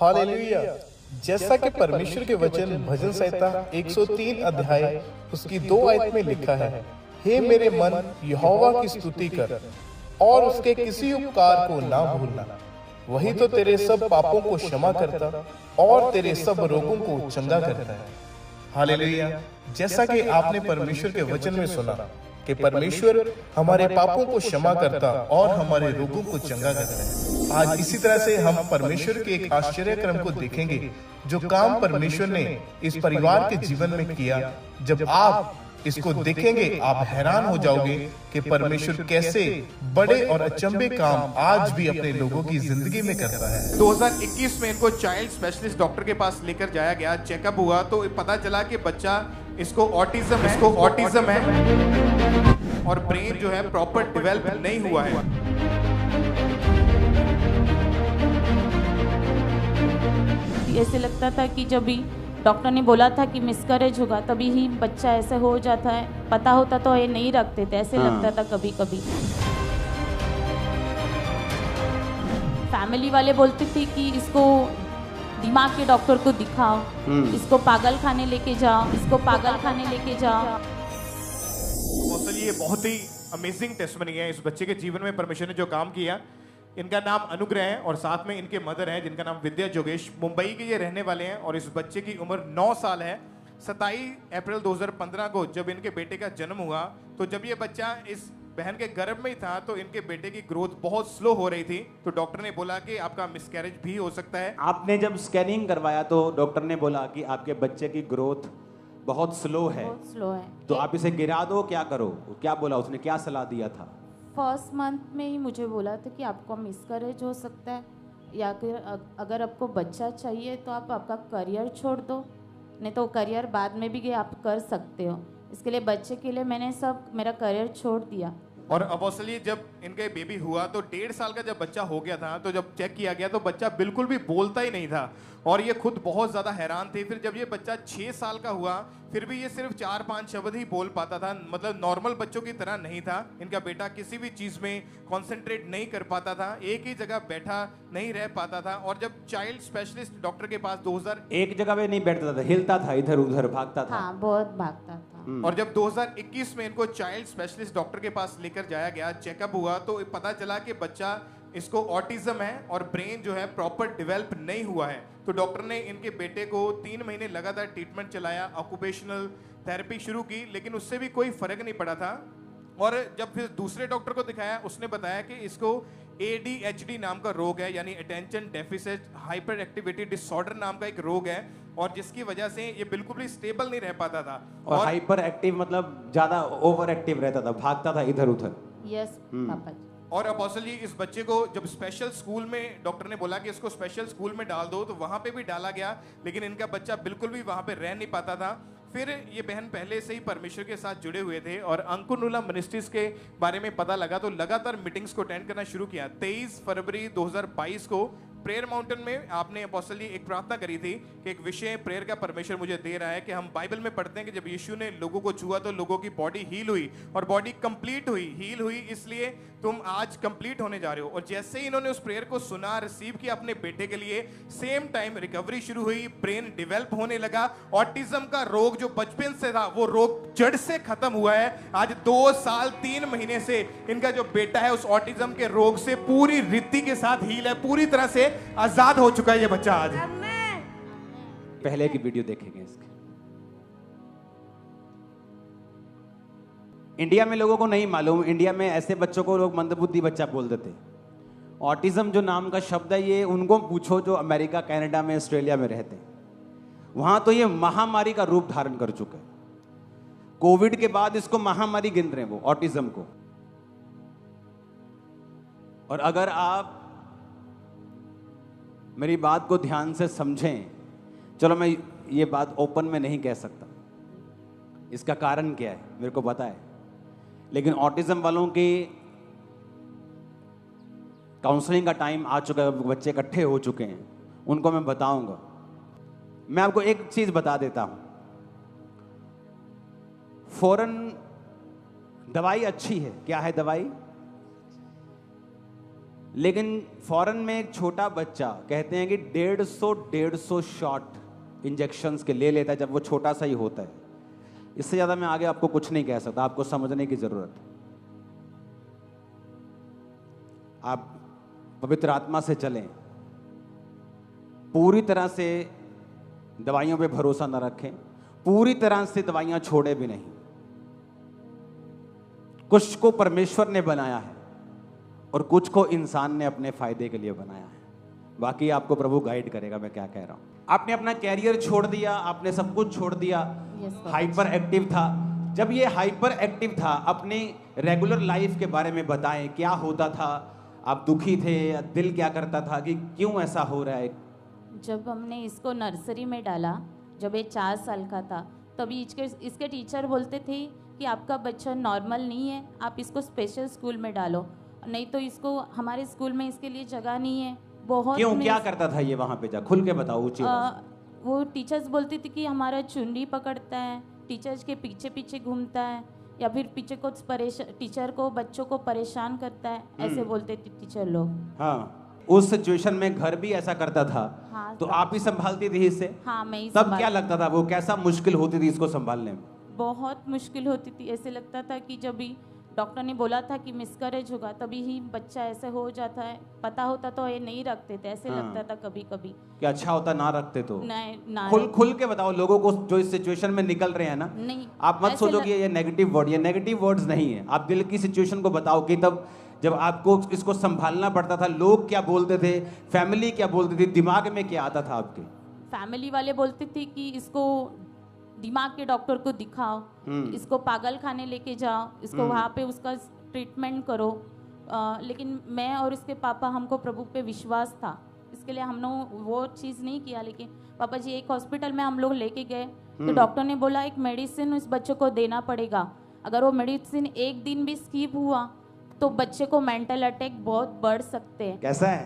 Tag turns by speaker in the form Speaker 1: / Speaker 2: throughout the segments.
Speaker 1: Hallelujah. जैसा कि परमेश्वर के वचन भजन संहिता 103 अध्याय उसकी 2 आयत में लिखा है, हे मेरे मन यहोवा की स्तुति कर और उसके किसी उपकार को ना भूलना। वही तो तेरे सब पापों को क्षमा करता और तेरे सब रोगों को चंगा करता है। हालेलुया। जैसा कि आपने परमेश्वर के वचन में सुना कि परमेश्वर हमारे पापों को क्षमा करता और हमारे रोगों को चंगा करता है। आज इसी तरह से हम परमेश्वर के एक आश्चर्य क्रम को देखेंगे, जो काम परमेश्वर ने इस परिवार के जीवन में किया। जब आप इसको देखेंगे आप हैरान हो जाओगे कि परमेश्वर कैसे बड़े और अचंभे काम आज भी अपने लोगों की जिंदगी में करता है।
Speaker 2: 2021 में इनको चाइल्ड स्पेशलिस्ट डॉक्टर के पास लेकर जाया गया, चेकअप हुआ तो पता चला कि बच्चा इसको ऑटिज्म है और ब्रेन जो है प्रॉपर डेवलप नहीं हुआ है।
Speaker 3: ऐसे लगता था कि जब भी डॉक्टर ने बोला था कि मिसकैरेज होगा तभी ही बच्चा ऐसे हो जाता है, पता होता तो ये नहीं रखते थे, ऐसे लगता था कभी कभी। फैमिली वाले बोलते थे कि इसको दिमाग के डॉक्टर को दिखाओ, इसको पागल खाने लेके जाओ, इसको पागल खाने लेके जाओ।
Speaker 2: ये बहुत ही अमेजिंग टेस्टमनी है इस बच्चे के जीवन में परमेश्वर ने जो काम किया। इनका नाम अनुग्रह है और साथ में इनके मदर हैं जिनका नाम विद्या जोगेश। मुंबई के ये रहने वाले हैं और इस बच्चे की उम्र 9 साल है। 27 अप्रैल 2015 को जब इनके बेटे का जन्म हुआ तो जब ये बच्चा इस बहन के गर्भ में ही था तो इनके बेटे की ग्रोथ बहुत स्लो हो रही थी, तो डॉक्टर ने बोला कि आपका मिसकैरेज भी हो सकता है।
Speaker 4: आपने जब स्कैनिंग करवाया तो डॉक्टर ने बोला कि आपके बच्चे की ग्रोथ बहुत स्लो है, तो आप इसे गिरा दो, क्या करो? क्या बोला उसने, क्या सलाह दिया था?
Speaker 3: फर्स्ट मंथ में ही मुझे बोला था कि आपको मिसकैरेज हो सकता है, या फिर अगर आपको बच्चा चाहिए तो आप आपका करियर छोड़ दो, नहीं तो करियर बाद में भी आप कर सकते हो। इसके लिए बच्चे के लिए मैंने सब मेरा करियर छोड़ दिया।
Speaker 2: और अपोस्टली जब इनके बेबी हुआ तो 1.5 साल का जब बच्चा हो गया था तो जब चेक किया गया तो बच्चा बिल्कुल भी बोलता ही नहीं था और ये खुद बहुत ज़्यादा हैरान थे। फिर जब ये बच्चा 6 साल का हुआ फिर भी ये सिर्फ 4-5 शब्द ही बोल पाता था, मतलब नॉर्मल बच्चों की तरह नहीं था। इनका बेटा किसी भी चीज़ में कॉन्सेंट्रेट नहीं कर पाता था, एक ही जगह बैठा नहीं रह पाता था। और जब चाइल्ड स्पेशलिस्ट डॉक्टर के पास 2000
Speaker 4: एक जगह पे नहीं बैठता था, हिलता था, इधर उधर भागता था।
Speaker 3: हाँ, बहुत भागता था।
Speaker 2: और जब 2021 में इनको चाइल्ड स्पेशलिस्ट डॉक्टर के पास लेकर जाया गया, चेकअप हुआ तो पता चला कि बच्चा इसको ऑटिज्म है और ब्रेन जो है प्रॉपर डेवलप नहीं हुआ है। तो डॉक्टर ने इनके बेटे को 3 महीने लगातार ट्रीटमेंट चलाया, ऑक्यूपेशनल थेरेपी शुरू की, लेकिन उससे भी कोई फर्क नहीं पड़ा था। और जब फिर दूसरे डॉक्टर को दिखाया उसने बताया कि इसको ADHD नाम का रोग है, यानी attention deficit hyper activity disorder नाम का एक रोग है, और जिसकी वजह से ये बिल्कुल भी स्टेबल नहीं रह पाता था।
Speaker 4: और हाइपर एक्टिव मतलब ज्यादा ओवर एक्टिव रहता था, भागता था इधर उधर।
Speaker 3: यस पापा जी।
Speaker 2: और अपोस्टली इस बच्चे को जब स्पेशल स्कूल में डॉक्टर ने बोला कि इसको स्पेशल स्कूल में डाल दो तो वहां पे भी डाला गया, लेकिन इनका बच्चा बिल्कुल भी वहां पे रह नहीं पाता था। फिर ये बहन पहले से ही परमेश्वर के साथ जुड़े हुए थे और अंकुनुला मिनिस्ट्रीज के बारे में पता लगा तो लगातार मीटिंग्स को अटेंड करना शुरू किया। 23 फरवरी 2022 को प्रेयर माउंटेन में आपने अपोस्टली एक प्रार्थना करी थी कि एक विषय प्रेयर का परमेश्वर मुझे दे रहा है कि हम बाइबल में पढ़ते हैं कि जब यीशु ने लोगों को छुआ तो लोगों की बॉडी हील हुई और बॉडी कंप्लीट हुई, हील हुई, इसलिए तुम आज कंप्लीट होने जा रहे हो। और जैसे ही इन्होंने उस प्रेयर को सुना, रिसीव किया अपने बेटे के लिए, सेम टाइम रिकवरी शुरू हुई, ब्रेन डेवलप होने लगा। ऑटिज्म का रोग जो बचपन से था वो रोग जड़ से खत्म हुआ है। आज 2 साल 3 महीने से इनका जो बेटा है उस ऑटिज्म के रोग से पूरी रीति के साथ हील है, पूरी तरह से आजाद हो चुका है ये बच्चा आज।
Speaker 4: पहले की वीडियो देखेंगे इसके। इंडिया में लोगों को नहीं मालूम, इंडिया में ऐसे बच्चों को लोग मंदबुद्धि बच्चा बोल देते। ऑटिज्म जो नाम का शब्द है ये उनको पूछो जो अमेरिका, कनाडा में, ऑस्ट्रेलिया में रहते हैं, वहां तो ये महामारी का रूप धारण कर चुके हैं। कोविड के बाद इसको महामारी गिन रहे हैं वो ऑटिज्म को। और अगर आप मेरी बात को ध्यान से समझें, चलो मैं ये बात ओपन में नहीं कह सकता, इसका कारण क्या है मेरे को पता है, लेकिन ऑटिज्म वालों की काउंसलिंग का टाइम आ चुका है, बच्चे इकट्ठे हो चुके हैं, उनको मैं बताऊंगा। मैं आपको एक चीज बता देता हूं, फौरन दवाई अच्छी है। क्या है दवाई? लेकिन फॉरेन में एक छोटा बच्चा कहते हैं कि 150 शॉट इंजेक्शंस के ले लेता है जब वो छोटा सा ही होता है। इससे ज्यादा मैं आगे आपको कुछ नहीं कह सकता, आपको समझने की जरूरत है। आप पवित्र आत्मा से चलें, पूरी तरह से दवाइयों पे भरोसा न रखें, पूरी तरह से दवाइयां छोड़े भी नहीं। कुछ को परमेश्वर ने बनाया है और कुछ को इंसान ने अपने फायदे के लिए बनाया है। बाकी आपको प्रभु गाइड करेगा मैं क्या कह रहा हूं। आपने अपना कैरियर छोड़ दिया, आपने सब कुछ छोड़ दिया। हाइपर एक्टिव था। जब ये हाइपर एक्टिव था, अपने रेगुलर लाइफ के बारे में बताएं, क्या होता था? आप दुखी थे? दिल क्या करता था कि क्यों ऐसा हो रहा है?
Speaker 3: जब हमने इसको नर्सरी में डाला, जब ये 4 साल का था, तभी इसके टीचर बोलते थे कि आपका बच्चा नॉर्मल नहीं है, आप इसको स्पेशल स्कूल में डालो, नहीं तो इसको हमारे स्कूल में इसके लिए जगह नहीं है। बहुत
Speaker 4: क्यों, क्या करता था ये वहां पे? जा खुल के बताओ, ऊंची आवाज।
Speaker 3: वो टीचर्स बोलती थी कि हमारा चुन्नी पकड़ता है, टीचर्स के पीछे पीछे घूमता है, या फिर पीछे को टीचर को बच्चों को परेशान करता है, ऐसे बोलते थे टीचर लोग।
Speaker 4: हाँ, उस सिचुएशन में घर भी ऐसा करता था।
Speaker 3: हाँ,
Speaker 4: तो आप ही संभालती थी इसे?
Speaker 3: हाँ, मैं ही
Speaker 4: तब क्या लगता था, वो कैसा मुश्किल होती थी इसको संभालने में?
Speaker 3: बहुत मुश्किल होती थी। ऐसे लगता था कि जब भी डॉक्टर ने बोला था कि मिसकैरेज होगा, तभी ही बच्चा ऐसे हो जाता है। पता होता तो ये नहीं रखते थे, ऐसे लगता था कभी कभी।
Speaker 4: क्या अच्छा होता ना रखते तो?
Speaker 3: ना
Speaker 4: खुल के बताओ लोगों को जो इस सिचुएशन में निकल रहे हैं ना।
Speaker 3: नहीं,
Speaker 4: आप मत सोचो कि ये नेगेटिव वर्ड, ये नेगेटिव वर्ड्स नहीं है। आप दिल की सिचुएशन को बताओ कि तब जब आपको इसको संभालना पड़ता था, लोग क्या बोलते थे, फैमिली क्या बोलती थी, दिमाग में क्या आता था आपके?
Speaker 3: फैमिली वाले बोलते थे कि इसको दिमाग के डॉक्टर को दिखाओ, इसको पागल खाने लेके जाओ, इसको वहाँ पे उसका ट्रीटमेंट करो। लेकिन मैं और इसके पापा, हमको प्रभु पे विश्वास था, इसके लिए हमने वो चीज़ नहीं किया। लेकिन पापा जी एक हॉस्पिटल में हम लोग लेके गए तो डॉक्टर ने बोला एक मेडिसिन इस बच्चे को देना पड़ेगा, अगर वो मेडिसिन एक दिन भी स्किप हुआ तो बच्चे को मेंटल अटैक बहुत बढ़ सकते हैं।
Speaker 4: कैसा है?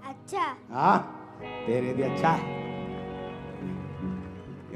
Speaker 5: अच्छा।
Speaker 4: हाँ, तेरे भी अच्छा है।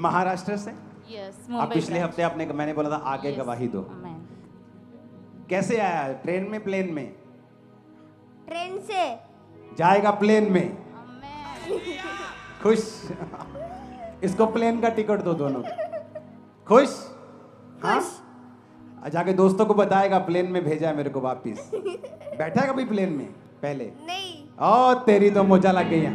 Speaker 4: महाराष्ट्र से?
Speaker 3: यस,
Speaker 4: आप पिछले हफ्ते आपने, मैंने बोला था आगे गवाही दो। कैसे आया? ट्रेन में, प्लेन में?
Speaker 5: ट्रेन से।
Speaker 4: जाएगा प्लेन में? खुश? इसको प्लेन का टिकट दो दोनों। खुश? हाँ, जाके दोस्तों को बताएगा प्लेन में भेजा है मेरे को वापिस। बैठा है कभी प्लेन में पहले?
Speaker 5: नहीं।
Speaker 4: ओ तेरी तो मोजा लग गई है।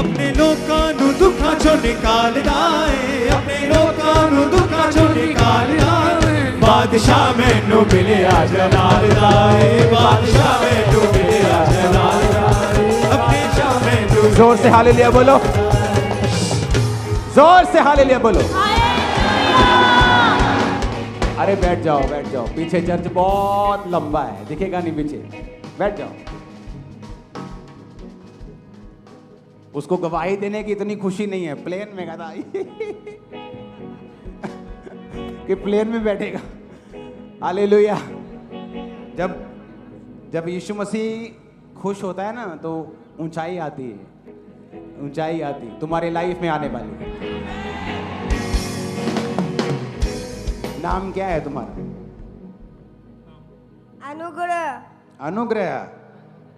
Speaker 6: अपने लोकां नु दुखां चों निकालदा है, अपने लोकां नु दुखां चों निकालदा है। बादशाह मैनू मिलिया जलाल दा है, बादशाह मैनू मिलिया जलाल दा है, अपने शाह मैनू।
Speaker 4: जोर से हालेलुया बोलो, जोर से हालेलुया बोलो। अरे बैठ जाओ, बैठ जाओ, पीछे चर्च बहुत लंबा है, दिखेगा नहीं पीछे, बैठ जाओ। उसको गवाही देने की इतनी खुशी नहीं है, प्लेन में कहता कि प्लेन में बैठेगा। हालेलुया। जब यीशु मसीह खुश होता है ना तो ऊंचाई आती है, ऊंचाई आती तुम्हारी लाइफ में आने वाली है। नाम क्या है तुम्हारा?
Speaker 5: अनुग्रह।
Speaker 4: अनुग्रह?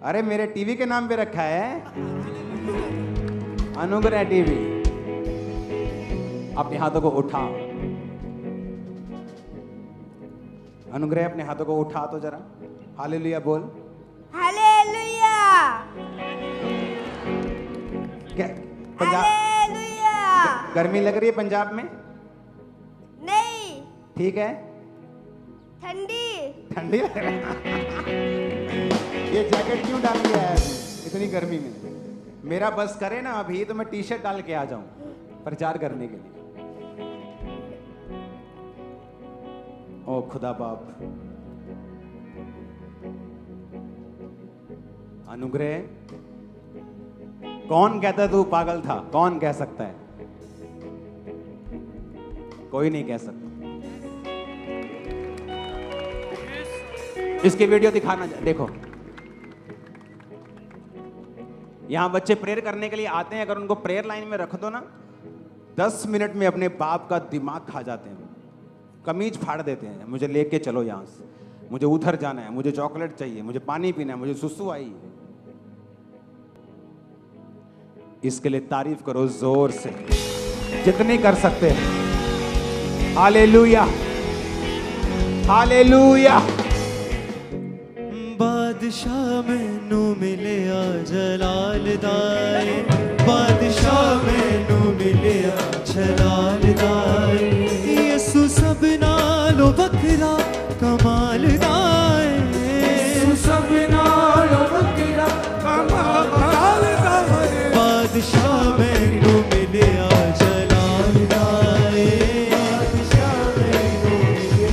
Speaker 4: अरे मेरे टीवी के नाम पे रखा है अनुग्रह टीवी। अपने हाथों को उठाओ। अनुग्रह अपने हाथों को उठा तो जरा, हालेलुया बोल।
Speaker 5: हालेलुया।
Speaker 4: क्या पंजाब?
Speaker 5: हालेलुया।
Speaker 4: गर्मी लग रही है पंजाब में?
Speaker 5: नहीं।
Speaker 4: ठीक है।
Speaker 5: ठंडी।
Speaker 4: ठंडी लग रही है। ये जैकेट क्यों डाल के आया इतनी गर्मी में? मेरा बस करे ना अभी तो मैं टी शर्ट डाल के आ जाऊं प्रचार करने के लिए। ओ खुदा बाप, अनुग्रह, कौन कहता तू पागल था? कौन कह सकता है? कोई नहीं कह सकता। इसकी वीडियो दिखाना, देखो यहां बच्चे प्रेयर करने के लिए आते हैं, अगर उनको प्रेयर लाइन में रख दो ना 10 मिनट में अपने बाप का दिमाग खा जाते हैं। कमीज फाड़ देते हैं, मुझे लेके चलो यहाँ से, मुझे उधर जाना है, मुझे चॉकलेट चाहिए, मुझे पानी पीना है, मुझे सुसु आई। इसके लिए तारीफ करो जोर से जितनी कर सकते हैं। Hallelujah, hallelujah.
Speaker 6: बादशाह मैनू मिले जलाल दाए, बादशाह मैनू मिले जलाल दाए, यसु सब नालो बकरा कमाल दाए, यसु सब नालो बकरा कमाल दाए, बादशाह मैनू मिले जलाल दाए, बादशाह मैनू मिले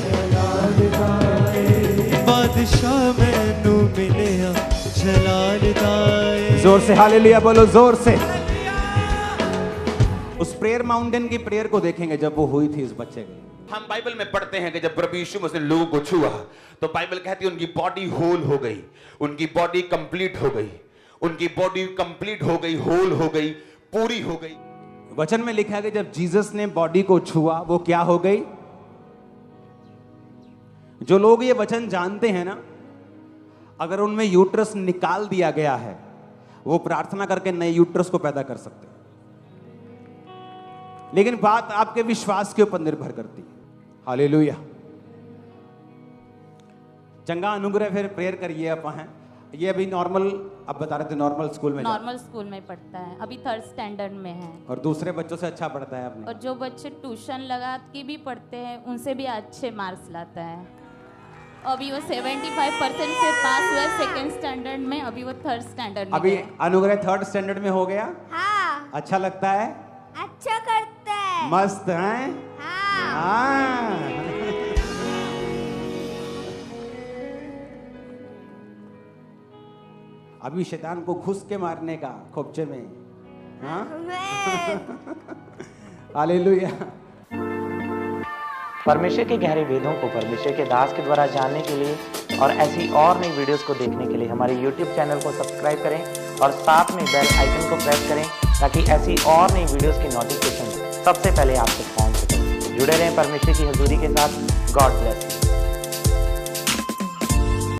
Speaker 6: जलाल दाए, बादशाह मैनू मिले जलाल दाए।
Speaker 4: जोर से हालेलुया बोलो, जोर से। उस प्रेयर माउंटेन की प्रेयर को देखेंगे जब वो हुई थी इस बच्चे की।
Speaker 7: हम बाइबल में पढ़ते हैं कि जब प्रभु यीशु मसीह ने लोगों को छुआ तो बाइबल कहती है उनकी बॉडी होल हो गई, उनकी बॉडी कंप्लीट हो गई, उनकी बॉडी कंप्लीट हो गई, होल हो गई, पूरी हो गई।
Speaker 4: वचन में लिखा है कि जब जीसस ने बॉडी को छुआ वो क्या हो गई। जो लोग ये वचन जानते हैं ना, अगर उनमें यूट्रस निकाल दिया गया है वो प्रार्थना करके नए यूट्रस को पैदा कर सकते हैं, लेकिन बात आपके विश्वास के ऊपर निर्भर करती है। हालेलुया। चंगा अनुग्रह फिर प्रेयर करिए। आप हैं ये अभी नॉर्मल, आप बता रहे थे नॉर्मल स्कूल में,
Speaker 3: नॉर्मल स्कूल में पढ़ता है, अभी 3rd स्टैंडर्ड में है।
Speaker 4: और दूसरे बच्चों से अच्छा पढ़ता है आपने।
Speaker 3: और जो बच्चे ट्यूशन लगा के भी पढ़ते हैं उनसे भी अच्छे मार्क्स लाता है। अभी वो 75% से पास हुआ 2nd स्टैंडर्ड में, अभी वो 3rd स्टैंडर्ड में।
Speaker 4: अभी अनुग्रह 3rd स्टैंडर्ड में हो गया।
Speaker 5: हाँ,
Speaker 4: अच्छा लगता है,
Speaker 5: अच्छा करता है।
Speaker 4: मस्त है।
Speaker 5: हाँ,
Speaker 4: हाँ। अभी शैतान को घुस के मारने का खोपचे में। हाँ, हालेलुया।
Speaker 8: परमेश्वर के गहरे वेदों को परमेश्वर के दास के द्वारा जानने के लिए और ऐसी और नई वीडियोस को देखने के लिए हमारे YouTube चैनल को सब्सक्राइब करें और साथ में बेल आइकन को प्रेस करें ताकि ऐसी और नई वीडियोस की नोटिफिकेशन सबसे पहले आप तक पहुंच सके। जुड़े रहें परमेश्वर की हजूरी के साथ। God bless.